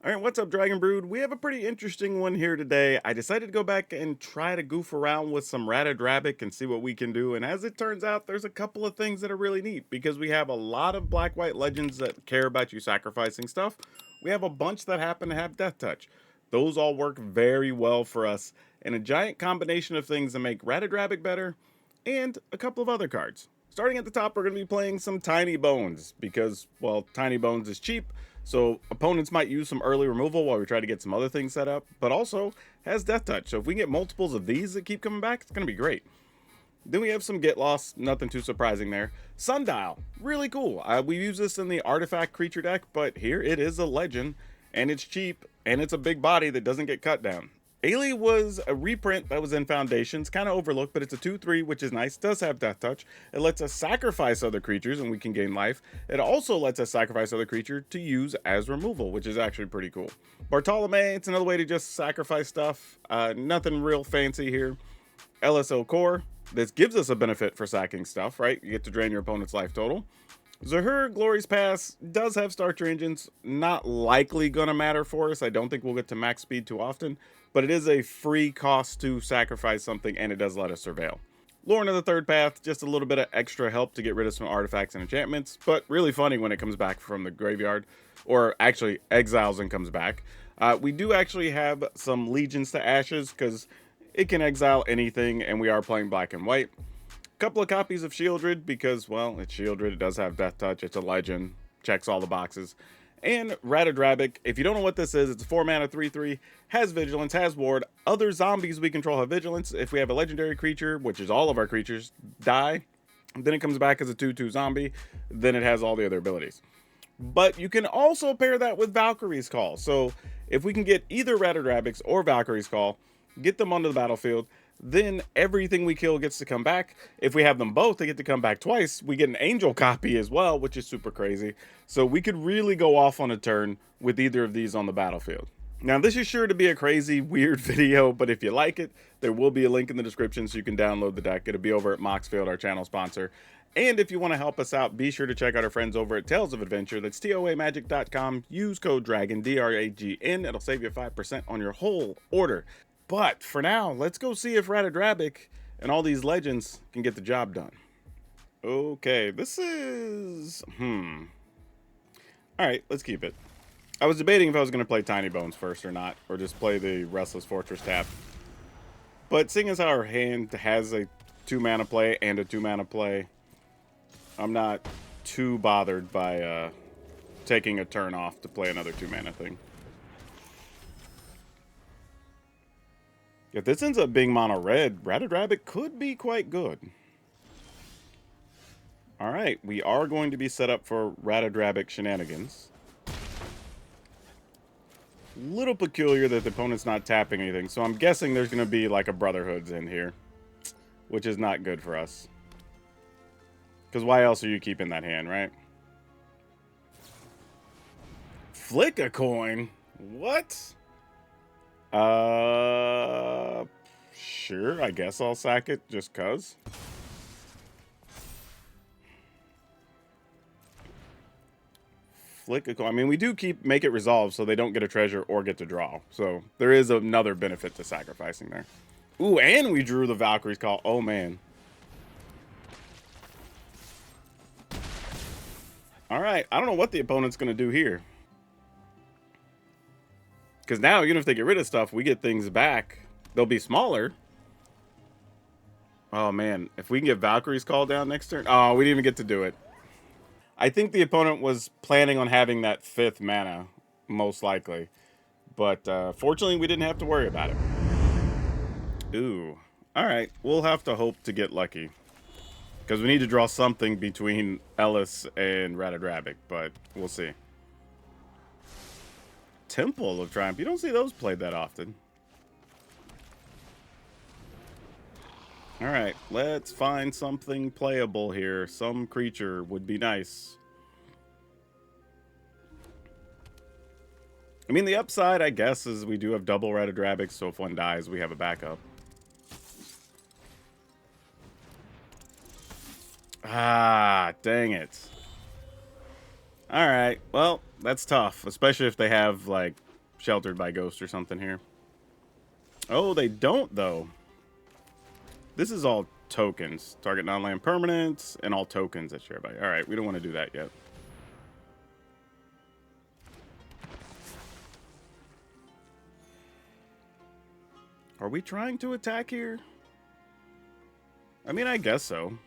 Alright, what's up, Dragon Brood? We have a pretty interesting one here today. I decided to go back and try to goof around with some Ratadrabik and see what we can do, and as it turns out, there's a couple of things that are really neat, because we have a lot of black-white legends that care about you sacrificing stuff. We have a bunch that happen to have Death Touch. Those all work very well for us, and a giant combination of things that make Ratadrabik better, and a couple of other cards. Starting at the top, we're going to be playing some Tiny Bones, because, well, Tiny Bones is cheap, so opponents might use some early removal while we try to get some other things set up, but also has Death Touch. So if we get multiples of these that keep coming back, it's going to be great. Then we have some Get Lost, nothing too surprising there. Sundial, really cool. We use this in the artifact creature deck, but here it is a legend, and it's cheap, and it's a big body that doesn't get cut down. Ailey was a reprint that was in Foundations, kind of overlooked, but it's a 2/3, which is nice. Does have Death Touch. It lets us sacrifice other creatures and we can gain life. It also lets us sacrifice other creature to use as removal, which is actually pretty cool. Bartolome, it's another way to just sacrifice stuff. Nothing real fancy here. il-kor, this gives us a benefit for sacking stuff, right? You get to drain your opponent's life total. Zahur, Glory's Pass, does have Starter Engines. Not likely gonna matter for us. I don't think we'll get to max speed too often, but it is a free cost to sacrifice something, and it does let us surveil. Lorna of the Third Path, just a little bit of extra help to get rid of some artifacts and enchantments, but really funny when it comes back from the graveyard, or actually exiles and comes back. We do actually have some Legions to Ashes, because it can exile anything, and we are playing black and white. Couple of copies of Shieldred, because, well, it's Shieldred, it does have Death Touch, it's a legend, checks all the boxes. And Ratadrabik, if you don't know what this is, it's a 4-mana 3/3, has Vigilance, has Ward. Other zombies we control have Vigilance. If we have a legendary creature, which is all of our creatures, die, then it comes back as a 2/2 zombie, then it has all the other abilities. But you can also pair that with Valkyrie's Call. So if we can get either Ratadrabik's or Valkyrie's Call, get them onto the battlefield, then everything we kill gets to come back. If we have them both, they get to come back twice. We get an angel copy as well, which is super crazy. So we could really go off on a turn with either of these on the battlefield. Now, this is sure to be a crazy, weird video, but if you like it, there will be a link in the description so you can download the deck. It'll be over at Moxfield, our channel sponsor. And if you want to help us out, be sure to check out our friends over at Tales of Adventure. That's toamagic.com. Use code DRAGON, DRAGN. It'll save you 5% on your whole order. But for now, let's go see if Ratadrabik and all these legends can get the job done. Okay, this is... Alright, let's keep it. I was debating if I was going to play Tiny Bones first or not, or just play the Restless Fortress tap. But seeing as how our hand has a 2-mana play and a 2-mana play, I'm not too bothered by taking a turn off to play another 2-mana thing. If this ends up being mono red, Ratadrabik could be quite good. Alright, we are going to be set up for Ratadrabik shenanigans. Little peculiar that the opponent's not tapping anything, so I'm guessing there's going to be like a Brotherhoods in here, which is not good for us. Because why else are you keeping that hand, right? Flick a coin? What? Sure, I guess I'll sack it just cuz. Flick a coin. I mean, we do make it resolve so they don't get a treasure or get to draw. So there is another benefit to sacrificing there. Ooh, and we drew the Valkyrie's Call. Oh, man. Alright, I don't know what the opponent's going to do here. Because now, even if they get rid of stuff, we get things back. They'll be smaller. Oh, man. If we can get Valkyrie's Call down next turn. Oh, we didn't even get to do it. I think the opponent was planning on having that 5th mana, most likely. But fortunately, we didn't have to worry about it. Ooh. Alright, we'll have to hope to get lucky. Because we need to draw something between Ellis and Ratadrabik, but we'll see. Temple of Triumph. You don't see those played that often. Alright, let's find something playable here. Some creature would be nice. I mean, the upside, I guess, is we do have double Ratadrabik, so if one dies, we have a backup. Ah, dang it. Alright, well, that's tough. Especially if they have, like, Sheltered by Ghost or something here. Oh, they don't, though. This is all tokens. Target non-land permanents and all tokens that share value. All right, we don't want to do that yet. Are we trying to attack here? I mean, I guess so.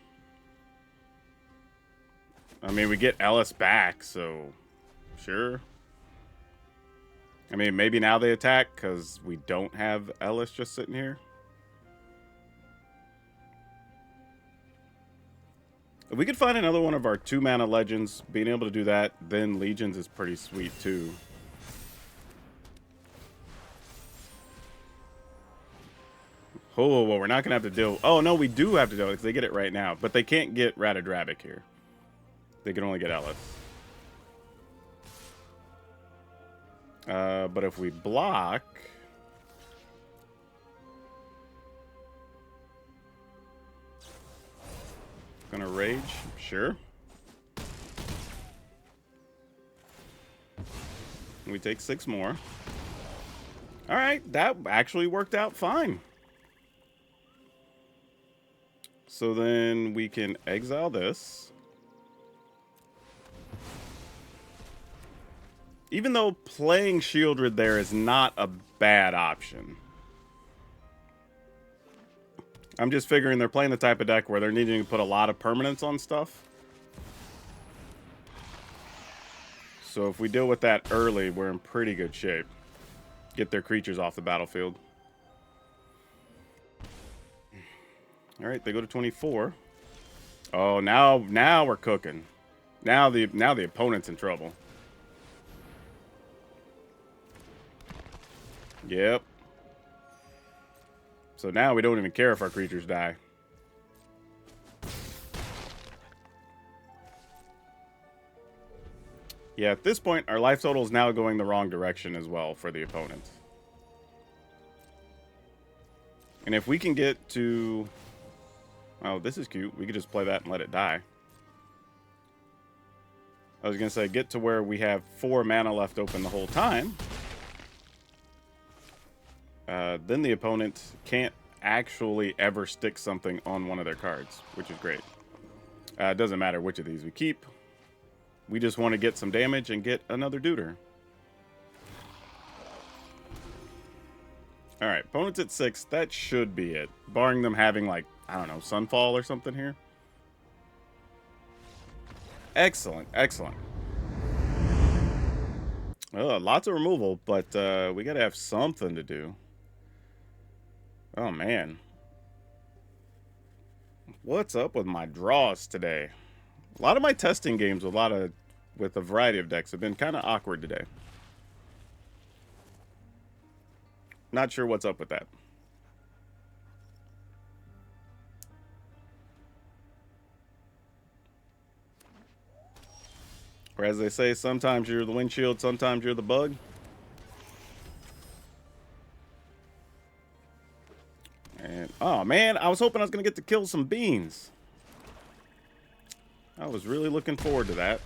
I mean, we get Ellis back, so sure. I mean, maybe now they attack because we don't have Ellis just sitting here. If we could find another one of our 2-mana legends, being able to do that, then legions is pretty sweet too. Oh, well, we're not going to have to deal... Oh, no, we do have to deal because they get it right now. But they can't get Ratadrabik here. They can only get Ellis. But if we block... Gonna rage? Sure. We take 6 more. Alright, that actually worked out fine. So then we can exile this. Even though playing Shieldred there is not a bad option. I'm just figuring they're playing the type of deck where they're needing to put a lot of permanents on stuff. So if we deal with that early, we're in pretty good shape. Get their creatures off the battlefield. All right, they go to 24. Oh, now we're cooking. Now the opponent's in trouble. Yep. So now we don't even care if our creatures die. Yeah, at this point, our life total is now going the wrong direction as well for the opponent. And if we can get to... Oh, this is cute. We could just play that and let it die. I was going to say, get to where we have 4 mana left open the whole time. Then the opponent can't actually ever stick something on one of their cards, which is great. It doesn't matter which of these we keep. We just want to get some damage and get another Duder. Alright, opponent's at 6. That should be it. Barring them having, like, I don't know, Sunfall or something here. Excellent, excellent. Lots of removal, but we got to have something to do. Oh, man. What's up with my draws today? A lot of my testing games with a variety of decks have been kind of awkward today. Not sure what's up with that. Or as they say, sometimes you're the windshield, sometimes you're the bug. And, oh man, I was hoping I was going to get to kill some beans. I was really looking forward to that.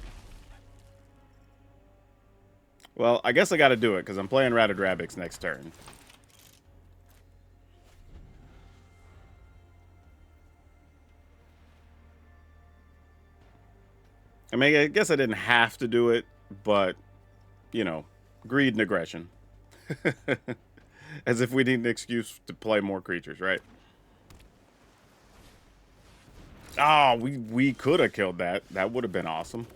Well, I guess I got to do it because I'm playing Ratadrabik's next turn. I mean, I guess I didn't have to do it, but, you know, greed and aggression. As if we need an excuse to play more creatures, right? Oh, we could have killed that. That would have been awesome.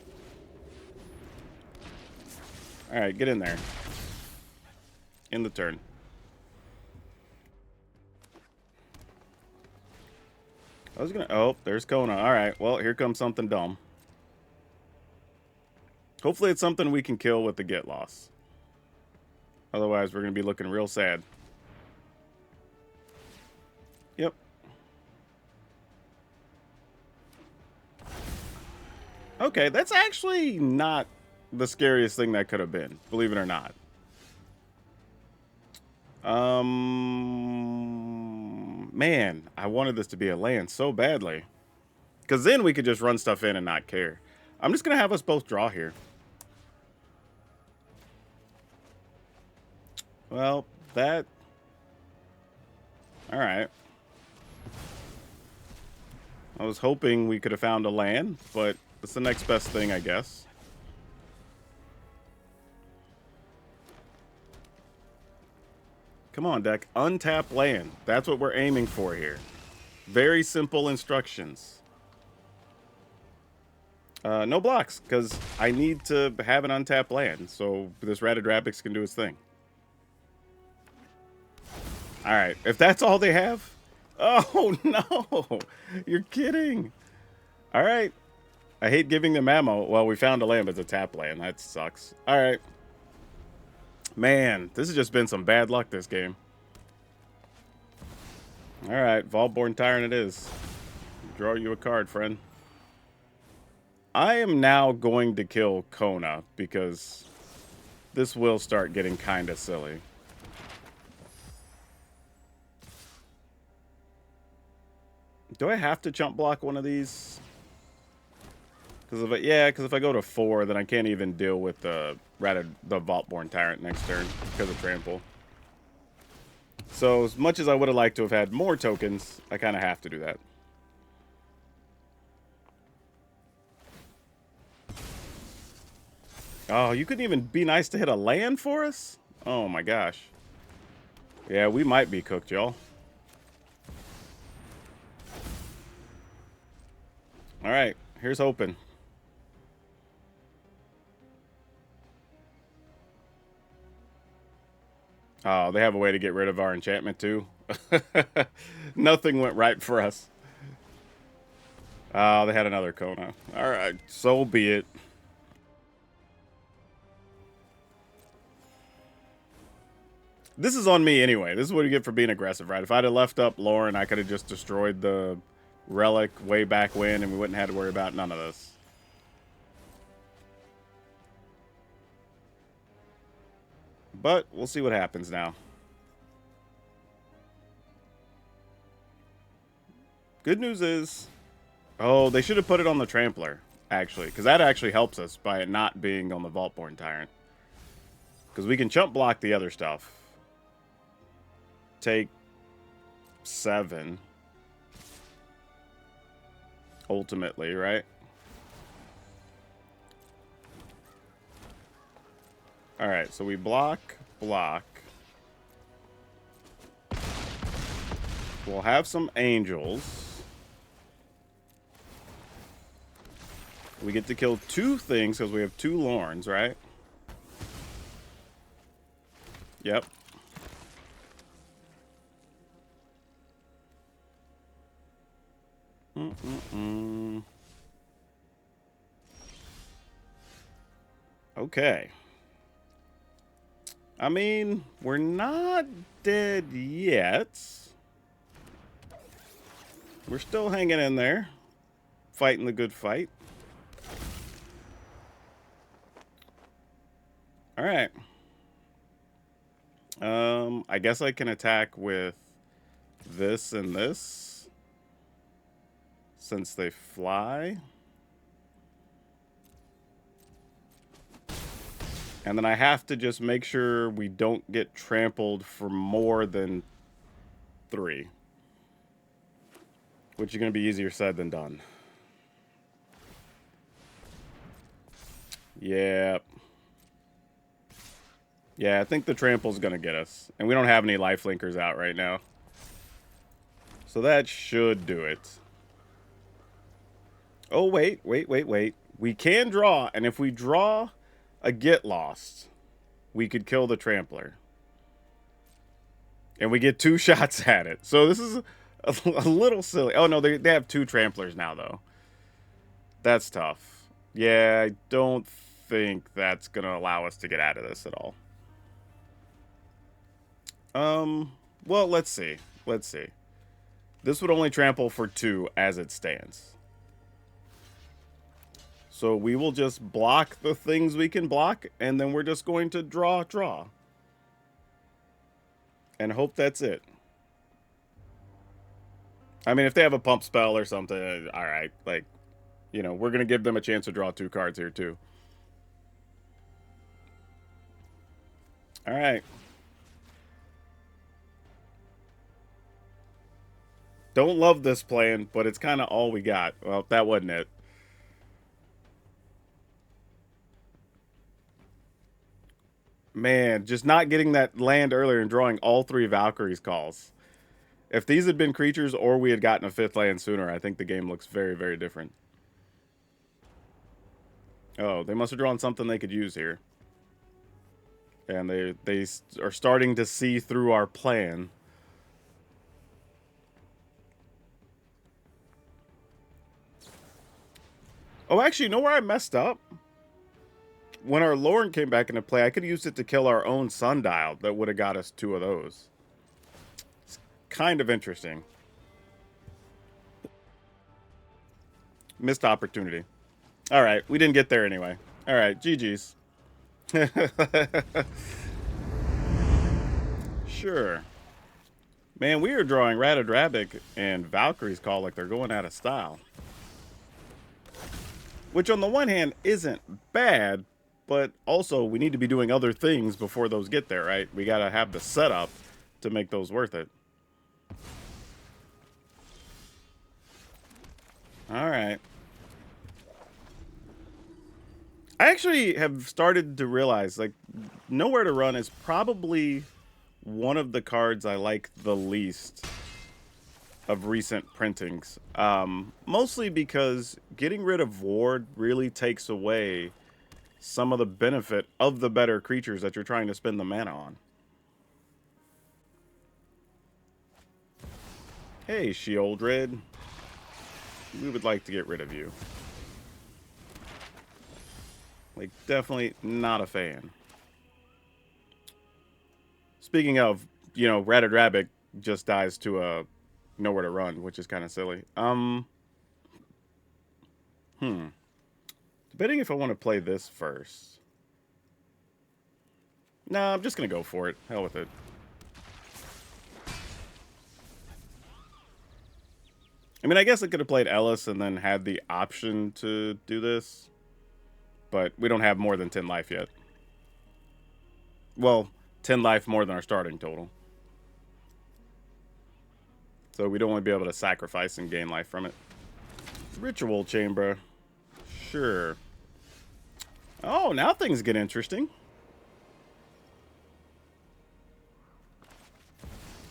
All right, get in there. In the turn. I was gonna... Oh, there's Kona. All right, well, here comes something dumb. Hopefully it's something we can kill with the get loss. Otherwise, we're going to be looking real sad. Yep. Okay, that's actually not the scariest thing that could have been, believe it or not. Man, I wanted this to be a land so badly. Because then we could just run stuff in and not care. I'm just going to have us both draw here. Well, that... Alright. I was hoping we could have found a land, but it's the next best thing, I guess. Come on, deck. Untap land. That's what we're aiming for here. Very simple instructions. No blocks, because I need to have an untapped land, so this Ratadrabik can do its thing. Alright, if that's all they have... Oh, no! You're kidding! Alright. I hate giving them ammo. Well, we found a land, but it's a tap land. That sucks. Alright. Man, this has just been some bad luck this game. Alright, Vaultborn Tyrant it is. Draw you a card, friend. I am now going to kill Kona, because this will start getting kind of silly. Do I have to chump block one of these? Because if I go to 4, then I can't even deal with the Vaultborn Tyrant next turn because of trample. So as much as I would have liked to have had more tokens, I kind of have to do that. Oh, you couldn't even be nice to hit a land for us? Oh my gosh. Yeah, we might be cooked, y'all. Alright, here's hoping. Oh, they have a way to get rid of our enchantment too. Nothing went right for us. Oh, they had another Kona. Alright, so be it. This is on me anyway. This is what you get for being aggressive, right? If I'd have left up Lauren, I could have just destroyed the relic way back when, and we wouldn't have had to worry about none of this. But we'll see what happens now. Good news is... Oh, they should have put it on the Trampler, actually. Because that actually helps us by it not being on the Vaultborn Tyrant. Because we can chump block the other stuff. Take 7. Ultimately, right? Alright, so we block. We'll have some angels. We get to kill 2 things because we have 2 Lorns, right? Yep. Okay. I mean, we're not dead yet. We're still hanging in there. Fighting the good fight. Alright. I guess I can attack with this and this. Since they fly. And then I have to just make sure we don't get trampled for more than 3. Which is going to be easier said than done. Yeah. Yeah, I think the trample's going to get us. And we don't have any lifelinkers out right now. So that should do it. Oh, wait. We can draw, and if we draw a Get Lost, we could kill the Trampler. And we get 2 shots at it. So this is a little silly. Oh, no, they have 2 Tramplers now, though. That's tough. Yeah, I don't think that's going to allow us to get out of this at all. Well, let's see. This would only trample for 2 as it stands. So we will just block the things we can block, and then we're just going to draw. And hope that's it. I mean, if they have a pump spell or something, alright. Like, you know, we're going to give them a chance to draw 2 cards here, too. Alright. Don't love this plan, but it's kind of all we got. Well, that wasn't it. Man, just not getting that land earlier and drawing all 3 Valkyrie's calls. If these had been creatures or we had gotten a 5th land sooner, I think the game looks very, very different. Oh, they must have drawn something they could use here. And they are starting to see through our plan. Oh, actually, you know where I messed up? When our Lorn came back into play, I could have used it to kill our own Sundial. That would have got us 2 of those. It's kind of interesting. Missed opportunity. All right, we didn't get there anyway. All right, GG's. Sure. Man, we are drawing Ratadrabik and Valkyrie's Call like they're going out of style. Which on the one hand isn't bad, but also we need to be doing other things before those get there, right? We gotta have the setup to make those worth it. Alright. I actually have started to realize, like, Nowhere to Run is probably one of the cards I like the least of recent printings. Mostly because getting rid of Ward really takes away some of the benefit of the better creatures that you're trying to spend the mana on. Hey, Sheoldred. We would like to get rid of you. Like, definitely not a fan. Speaking of, you know, Ratadrabik just dies to a Nowhere to Run, which is kind of silly. Debating if I want to play this first. Nah, I'm just going to go for it. Hell with it. I mean, I guess I could have played Ellis and then had the option to do this. But we don't have more than 10 life yet. Well, 10 life more than our starting total. So we don't want to be able to sacrifice and gain life from it. Ritual Chamber. Sure. Oh, now things get interesting.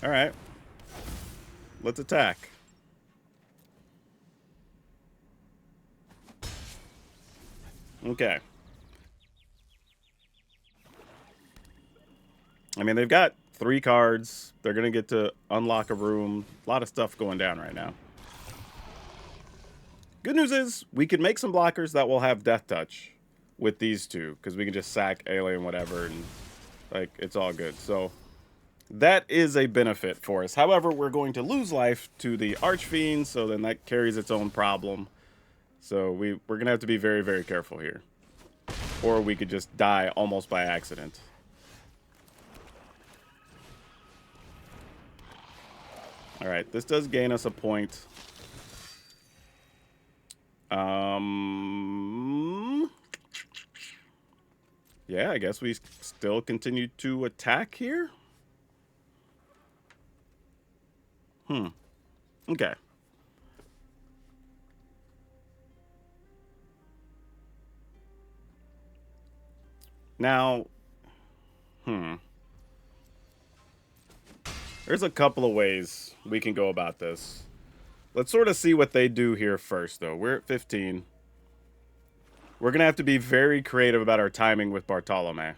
Alright. Let's attack. Okay. I mean, they've got 3 cards. They're going to get to unlock a room. A lot of stuff going down right now. Good news is, we can make some blockers that will have Death Touch with these 2. Because we can just sack Alien whatever and, like, it's all good. So, that is a benefit for us. However, we're going to lose life to the Archfiend. So then that carries its own problem. So we're going to have to be very, very careful here. Or we could just die almost by accident. Alright, this does gain us a point. Yeah, I guess we still continue to attack here. Okay. Now, there's a couple of ways we can go about this. Let's sort of see what they do here first, though. We're at 15. We're going to have to be very creative about our timing with Bartolome.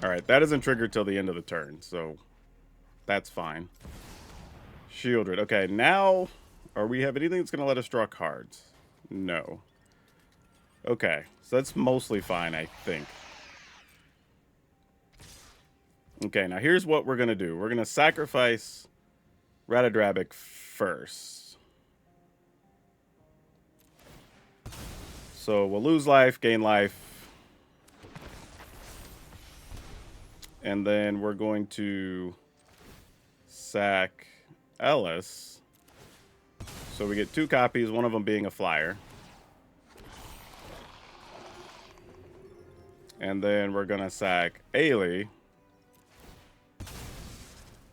Alright, that isn't triggered till the end of the turn, so that's fine. Sheoldred. Okay, now, are we have anything that's going to let us draw cards? No. Okay, so that's mostly fine, I think. Okay, now here's what we're going to do. We're going to sacrifice Ratadrabik first. So we'll lose life, gain life. And then we're going to sack Ellis. So we get 2 copies, one of them being a flyer. And then we're going to sack Ailey.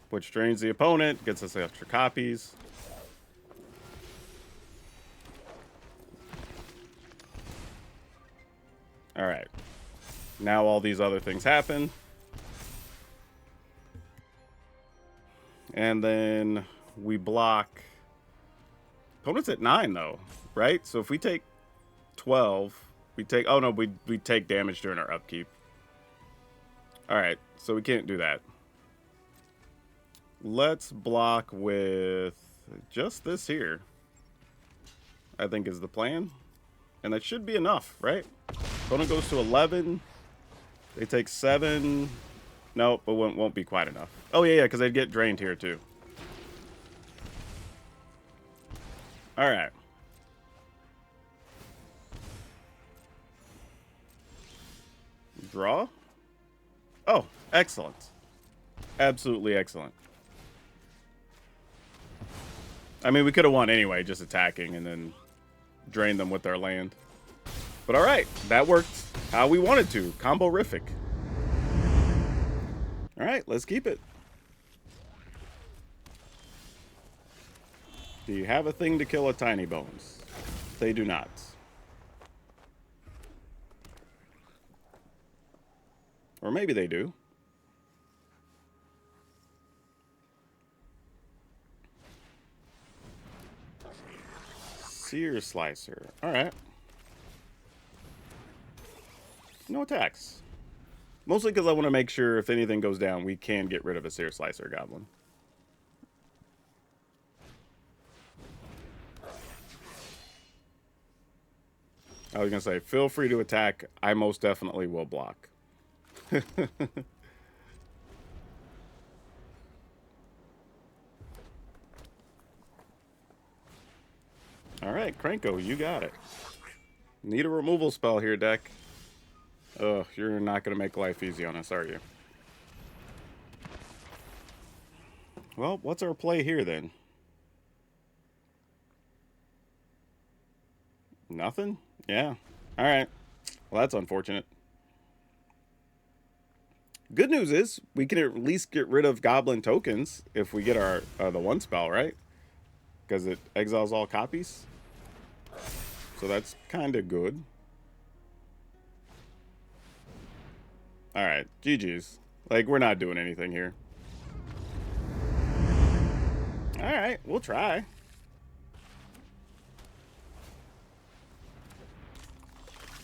which drains the opponent, gets us extra copies. All right. Now all these other things happen. And then we block. Opponent's at 9, though, right? So if we take 12, we take... Oh, no, we take damage during our upkeep. All right, so we can't do that. Let's block with just this here, I think is the plan. And that should be enough, right? Opponent goes to 11. They take 7. Nope, but won't be quite enough. Oh, yeah, because they'd get drained here, too. All right. Draw? Oh, excellent. Absolutely excellent. I mean, we could have won anyway, just attacking and then drain them with their land. But all right, that worked how we wanted to. Combo-rific. All right, let's keep it. Do you have a thing to kill a Tiny Bones? They do not. Or maybe they do. Sear Slicer. Alright. No attacks. Mostly because I want to make sure if anything goes down, we can get rid of a Sear Slicer Goblin. I was going to say, feel free to attack. I most definitely will block. Alright, Krenko, you got it. Need a removal spell here, deck. Ugh, you're not going to make life easy on us, are you? Well, what's our play here, then? Nothing? Yeah. Alright. Well, that's unfortunate. Good news is, we can at least get rid of Goblin tokens if we get our the 1 spell, right? Because it exiles all copies. So that's kind of good. Alright, GG's. Like, we're not doing anything here. Alright, we'll try.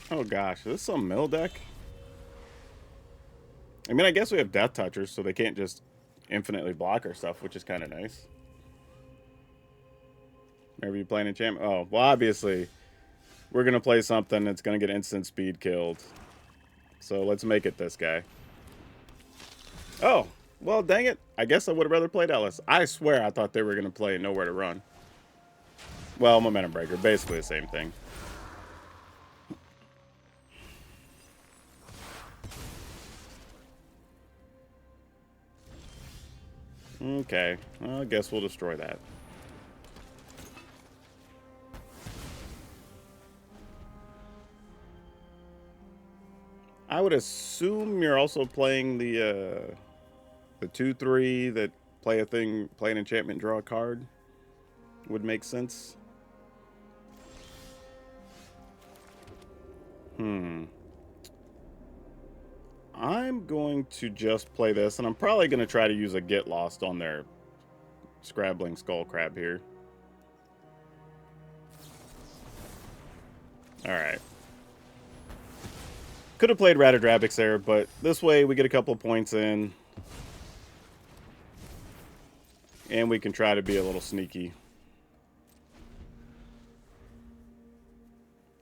Oh gosh, is this some mill deck? I mean, I guess we have Death Touchers, so they can't just infinitely block our stuff, which is kind of nice. Whenever you play an enchantment. Oh, well, obviously, we're going to play something that's going to get instant speed killed. So let's make it this guy. Oh, well, dang it. I guess I would have rather played Ellis. I swear I thought they were going to play Nowhere to Run. Well, Momentum Breaker, basically the same thing. Okay, well, I guess we'll destroy that. I would assume you're also playing the 2/3 that play an enchantment, draw a card. Would make sense. I'm going to just play this, and I'm probably going to try to use a Get Lost on their Scrabbling Skullcrab here. Alright. Could have played Ratadrabik there, but this way we get a couple of points in. And we can try to be a little sneaky.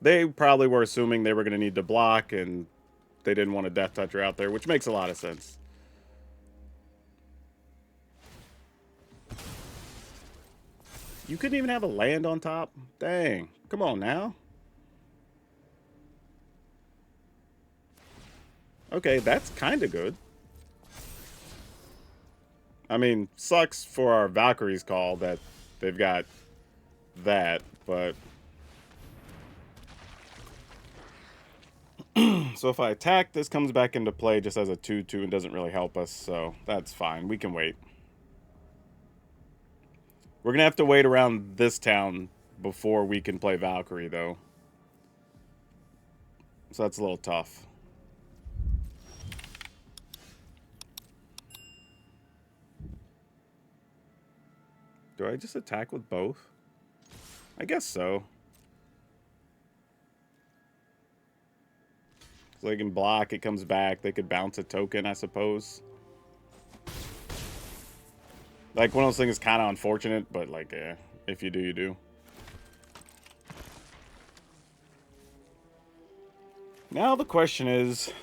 They probably were assuming they were going to need to block, and they didn't want a Death Toucher out there, which makes a lot of sense. You couldn't even have a land on top? Dang. Come on now. Okay, that's kind of good. I mean, sucks for our Valkyrie's Call that they've got that, but... So if I attack, this comes back into play just as a 2/2 and doesn't really help us, so that's fine. We can wait. We're going to have to wait around this town before we can play Valkyrie, though. So that's a little tough. Do I just attack with both? I guess so. So they can block, it comes back. They could bounce a token, I suppose. Like, one of those things is kind of unfortunate, but, like, if you do, you do. Now the question is,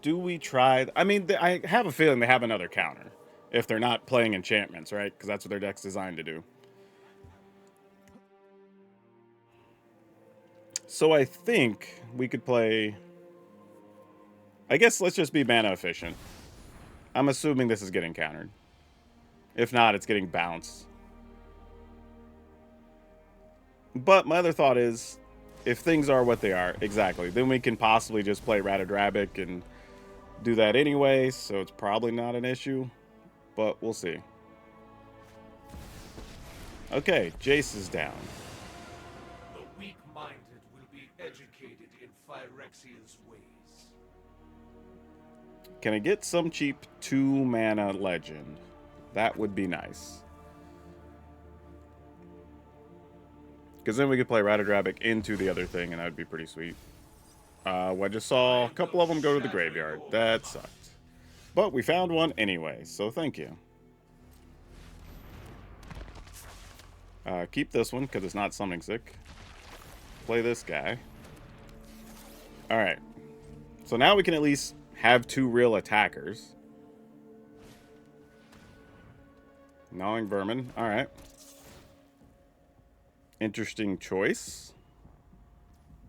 do we try... I mean, I have a feeling they have another counter. If they're not playing enchantments, right? Because that's what their deck's designed to do. So I think we could play... I guess let's just be mana efficient. I'm assuming this is getting countered. If not, it's getting bounced. But my other thought is, if things are what they are, exactly, then we can possibly just play Ratadrabik and do that anyway, so it's probably not an issue. But we'll see. Okay, Jace is down. The weak-minded will be educated in Phyrexia's ways. Can I get some cheap 2-mana legend? That would be nice. Because then we could play Ratadrabik into the other thing, and that would be pretty sweet. I just saw a couple of them go to the graveyard. That sucked. But we found one anyway, so thank you. Keep this one, because it's not summoning sick. Play this guy. Alright. So now we can at least have 2 real attackers. Gnawing Vermin. Alright. Interesting choice.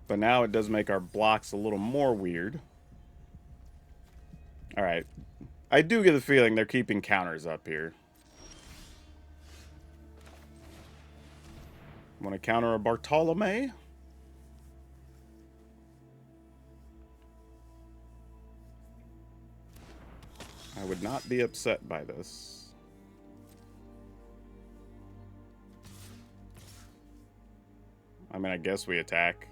But now it does make our blocks a little more weird. Alright. I do get the feeling they're keeping counters up here. Want to counter a Bartolome? I would not be upset by this. I mean, I guess we attack.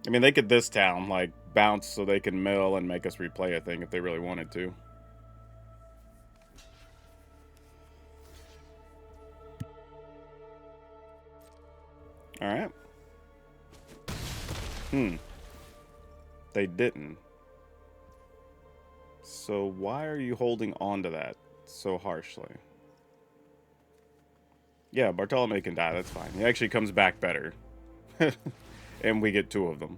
I mean, they could this town, like, bounce so they can mill and make us replay a thing if they really wanted to. Alright. They didn't. So why are you holding on to that so harshly? Yeah, Bartolome can die, that's fine. He actually comes back better. And we get 2 of them.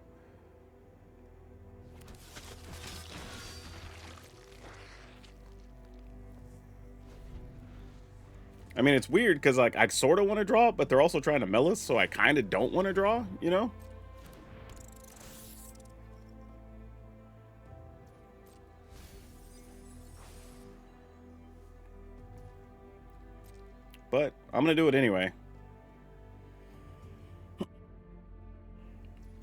I mean, it's weird because, like, I sort of want to draw, but they're also trying to mill us, so I kind of don't want to draw, you know? But I'm going to do it anyway.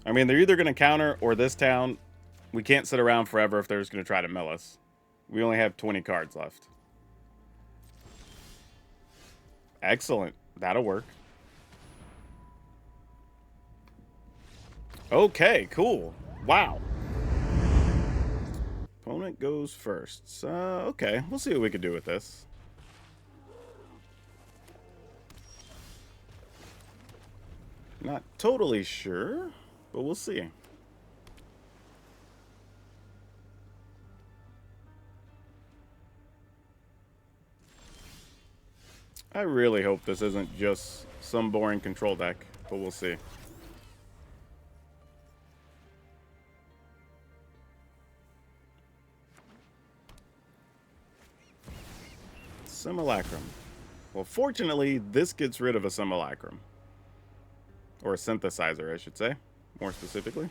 I mean, they're either going to counter or this town. We can't sit around forever if they're just going to try to mill us. We only have 20 cards left. Excellent. That'll work. Okay, cool. Wow. Opponent goes first. So, okay, we'll see what we can do with this. Not totally sure, but we'll see. I really hope this isn't just some boring control deck, but we'll see. Simulacrum. Well, fortunately, this gets rid of a simulacrum. Or a synthesizer, I should say, more specifically.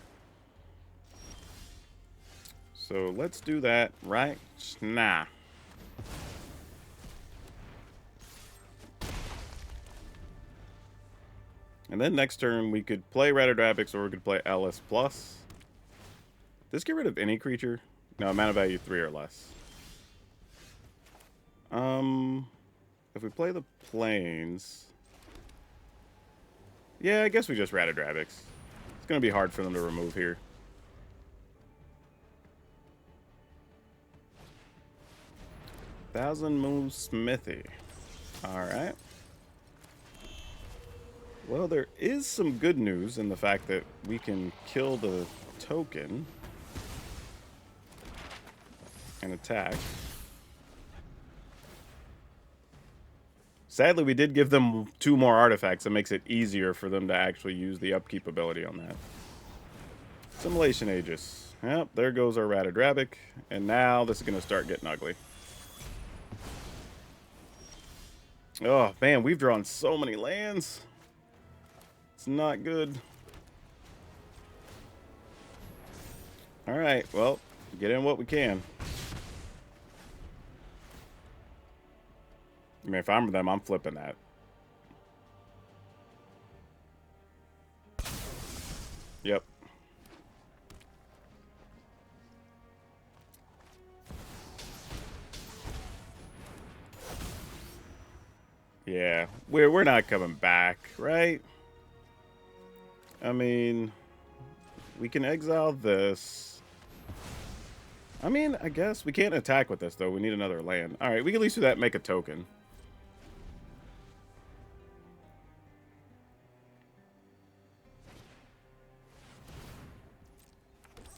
So let's do that right now. And then next turn, we could play Ratadrabik, or we could play LS+. Does this get rid of any creature? No, mana value 3 or less. if we play the plains... Yeah, I guess we just Ratadrabiks. It's going to be hard for them to remove here. Thousand Moon Smithy. Alright. Well, there is some good news in the fact that we can kill the token and attack. Sadly, we did give them 2 more artifacts. That makes it easier for them to actually use the upkeep ability on that. Simulation Aegis. Yep, there goes our Ratadrabik. And now this is going to start getting ugly. Oh, man, we've drawn so many lands. It's not good. Alright, well, get in what we can. I mean, if I'm them, I'm flipping that. Yep. Yeah, we're not coming back, right? I mean, we can exile this. I mean, I guess we can't attack with this, though. We need another land. All right, we can at least do that and make a token.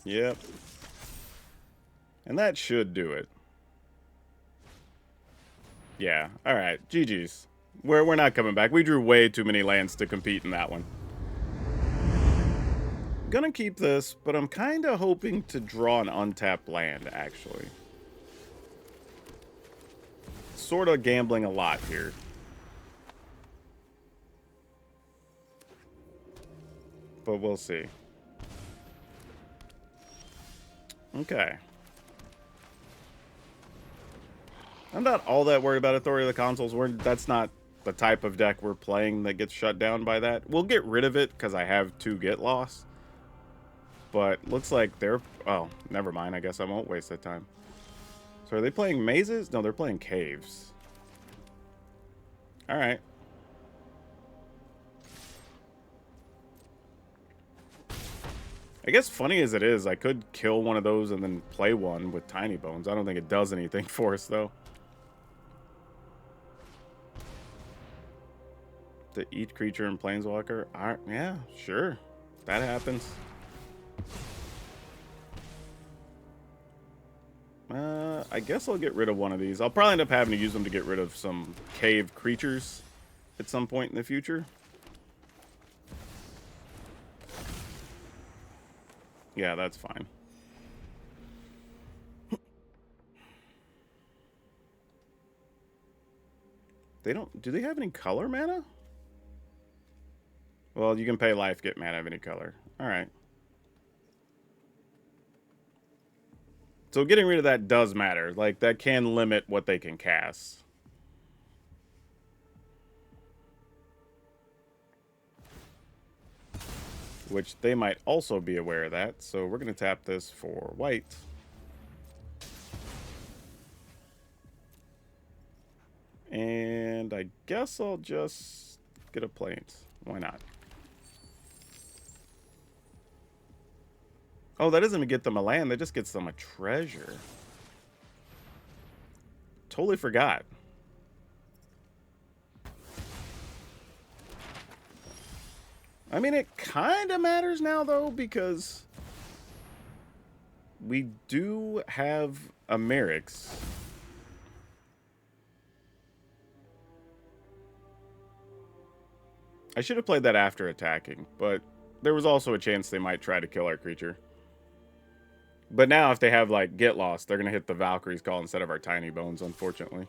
Yep. And that should do it. Yeah, all right. GG's. We're not coming back. We drew way too many lands to compete in that one. Gonna keep this, but I'm kind of hoping to draw an untapped land, actually. Sort of gambling a lot here. But we'll see. Okay. I'm not all that worried about Authority of the Consoles. That's not the type of deck we're playing that gets shut down by that. We'll get rid of it because I have 2 Get Lost. But looks like they're... Oh, never mind. I guess I won't waste that time. So are they playing mazes? No, they're playing caves. Alright. I guess funny as it is, I could kill one of those and then play one with Tiny Bones. I don't think it does anything for us, though. To each creature in Planeswalker? Alright, yeah, sure. That happens. I guess I'll get rid of one of these. I'll probably end up having to use them to get rid of some cave creatures at some point in the future. Yeah, that's fine. They don't... Do they have any color mana? Well, you can pay life, get mana of any color. Alright. So getting rid of that does matter. Like, that can limit what they can cast. Which they might also be aware of that. So we're going to tap this for white. And I guess I'll just get a plains. Why not? Oh, that doesn't even get them a land. That just gets them a treasure. Totally forgot. I mean, it kind of matters now, though, because we do have a Merix. I should have played that after attacking, but there was also a chance they might try to kill our creature. But now, if they have, like, Get Lost, they're going to hit the Valkyrie's Call instead of our Tiny Bones, unfortunately.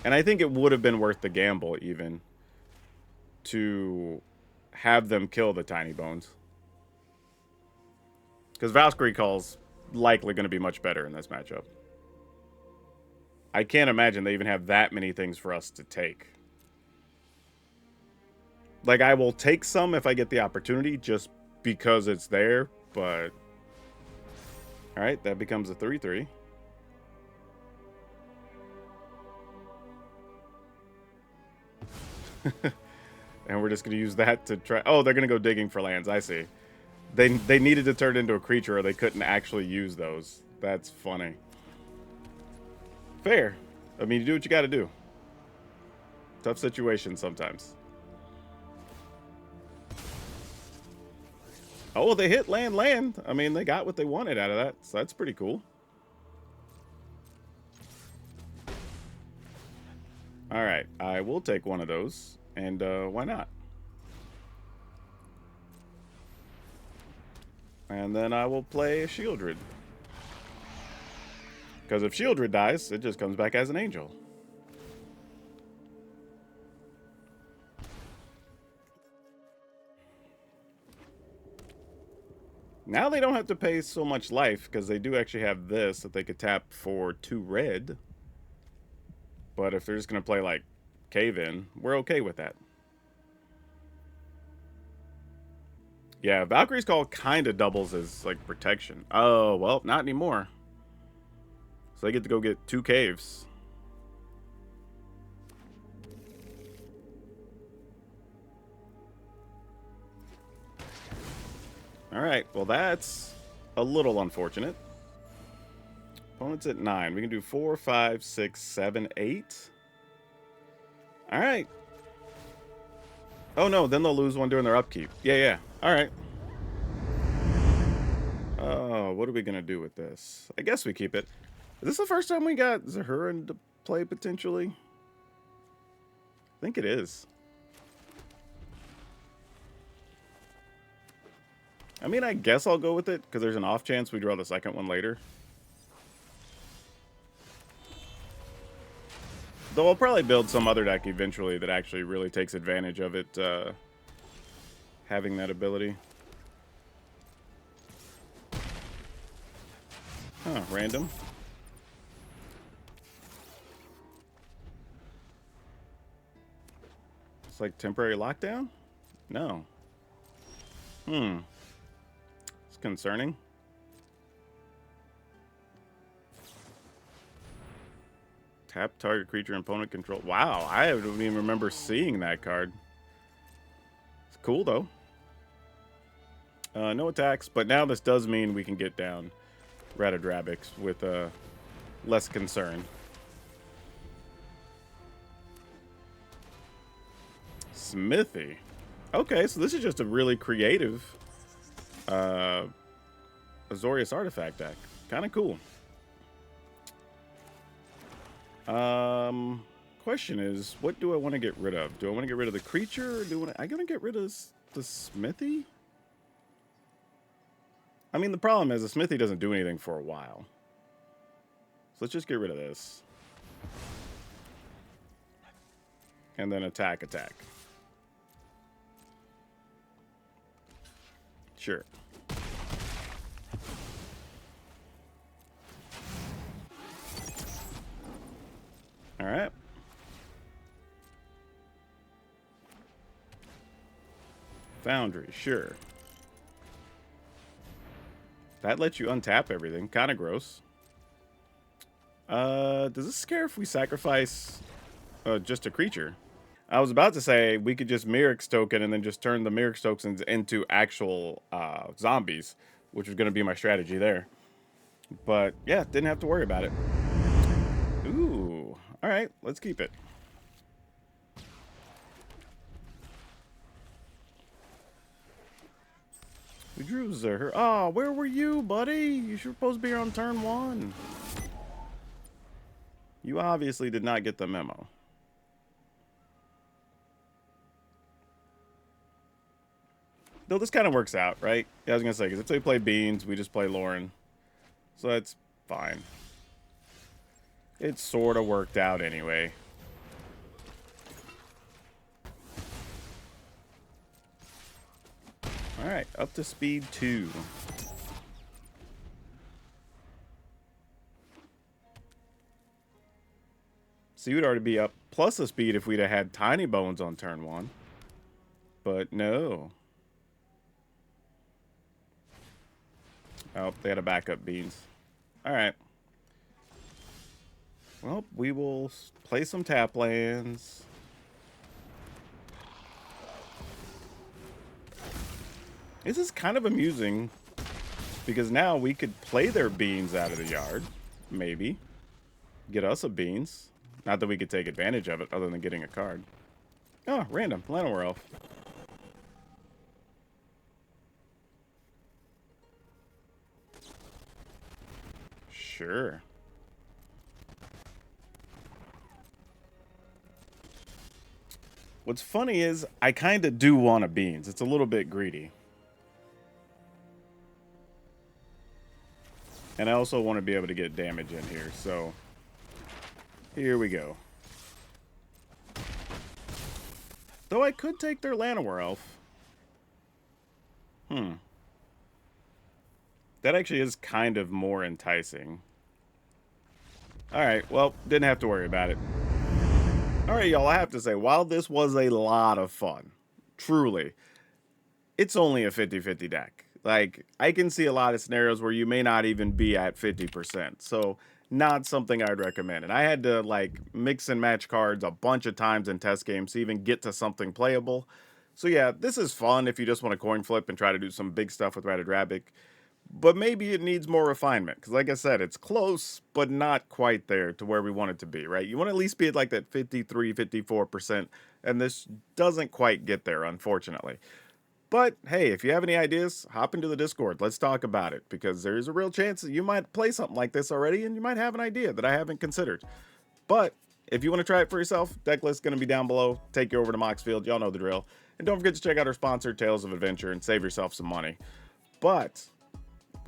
And I think it would have been worth the gamble, even, to have them kill the Tiny Bones. Because Valkyrie Call's likely going to be much better in this matchup. I can't imagine they even have that many things for us to take. Like, I will take some if I get the opportunity, just because it's there, but... Alright, that becomes a 3/3. And we're just going to use that to try. Oh, they're going to go digging for lands. I see. They needed to turn into a creature or they couldn't actually use those. That's funny. Fair. I mean, you do what you got to do. Tough situation sometimes. Oh, they hit land. I mean, they got what they wanted out of that, so that's pretty cool. All right, I will take one of those, and why not? And then I will play a Shieldred. Because if Shieldred dies, it just comes back as an angel. Now they don't have to pay so much life, because they do actually have this that they could tap for 2 red. But if they're just going to play, like, Cave In, we're okay with that. Yeah, Valkyrie's Call kind of doubles as, like, protection. Oh, well, not anymore. So they get to go get 2 caves. Alright, well that's a little unfortunate. Opponent's at 9. We can do 4, 5, 6, 7, 8. Alright. Oh no, then they'll lose one during their upkeep. Yeah. Alright. Oh, what are we going to do with this? I guess we keep it. Is this the first time we got Zahura into play, potentially? I think it is. I mean, I guess I'll go with it, because there's an off chance we draw the second one later. Though I'll probably build some other deck eventually that actually really takes advantage of it, having that ability. Huh, random. It's like temporary lockdown? No. It's concerning. Tap target creature and opponent control. Wow, I don't even remember seeing that card. It's cool, though. No attacks, but now this does mean we can get down Ratadrabiks with less concern. Smithy. Okay, so this is just a really creative Azorius Artifact deck. Kind of cool. Question is, what do I want to get rid of? Do I want to get rid of the creature, or do I want to... I'm going to get rid of the Smithy? I mean, the problem is the Smithy doesn't do anything for a while. So let's just get rid of this. And then attack. Sure. All right. Foundry, sure. That lets you untap everything. Kind of gross. Does this scare if we sacrifice just a creature? I was about to say we could just Mirror's Token and then just turn the Mirror's Tokens into actual zombies, which was going to be my strategy there. But yeah, didn't have to worry about it. Ooh. All right, let's keep it. We drew Zahura. Oh, where were you, buddy? You should supposed to be here on turn 1. You obviously did not get the memo. Though this kind of works out, right? Yeah, I was going to say, because if they play Beans, we just play Lauren. So that's fine. It sort of worked out anyway. Alright, up to speed 2. So you would already be up plus a speed if we'd have had Tiny Bones on turn 1. But no. Oh, they had a backup Beans. Alright. Well, we will play some tap lands. This is kind of amusing because now we could play their beans out of the yard. Maybe. Get us a beans. Not that we could take advantage of it other than getting a card. Oh, random. Llanowar Elf. Sure. What's funny is I kind of do want a beans. It's a little bit greedy. And I also want to be able to get damage in here, so here we go. Though I could take their Llanowar Elf. That actually is kind of more enticing. Alright, well, didn't have to worry about it. Alright, y'all, I have to say, while this was a lot of fun, truly, it's only a 50-50 deck. Like, I can see a lot of scenarios where you may not even be at 50%. So, not something I'd recommend. And I had to, like, mix and match cards a bunch of times in test games to even get to something playable. So, yeah, this is fun if you just want to coin flip and try to do some big stuff with Ratadrabik. But maybe it needs more refinement. Because, like I said, it's close, but not quite there to where we want it to be, right? You want to at least be at, like, that 53, 54%. And this doesn't quite get there, unfortunately. But hey, if you have any ideas, hop into the Discord. Let's talk about it, because there's a real chance that you might play something like this already and you might have an idea that I haven't considered. But if you want to try it for yourself, Decklist is going to be down below. Take you over to Moxfield. Y'all know the drill. And don't forget to check out our sponsor, Tales of Adventure, and save yourself some money. But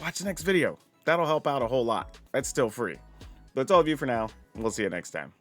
watch the next video. That'll help out a whole lot. That's still free. That's all of you for now, and we'll see you next time.